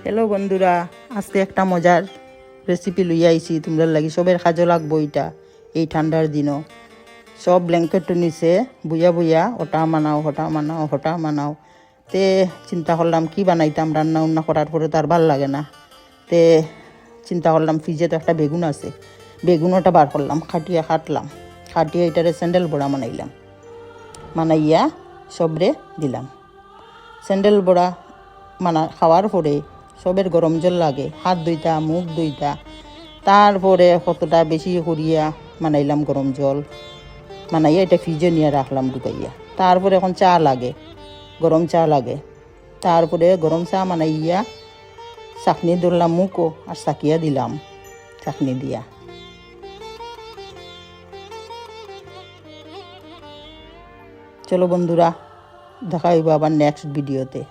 Hello বন্ধুরা, আজকে একটা মজার রেসিপি লইয়া আইছি তোমরা লাগি। সবের কাজে লাগবো এটা এই ঠান্ডার দিনও। সব ব্ল্যাঙ্কেট নিচে বুয়া বুয়া ওটা মানাও হটা মানাও হটা মানাও। তে চিন্তা করলাম কি বানাইতাম, রান্না উন্না করার পরে তার ভাল লাগে না। তে চিন্তা করলাম ফ্রিজে তো একটা বেগুন আছে, বেগুনটা বার করলাম, খাটিয়ে এটারে স্যান্ডেল বড়া মানাইয়া সবরে দিলাম। স্যান্ডেল বড়া খাওয়ার পরে সবের গরম জল লাগে, হাত ধুইতা মুখ ধুইতা, তারপরে কতটা বেশি করিয়া মানাইলাম গরম জল মানাইয়া এটা ফ্রিজে নিয়ে রাখলাম ঢুকাইয়া। তারপরে এখন চা লাগে, গরম চা লাগে। তারপরে গরম চা মানাইয়া চাকনি ধরলাম মুখও আর চাকিয়া দিলাম চাকনি দিয়া। চলো বন্ধুরা, দেখা হইব আবার নেক্সট ভিডিওতে।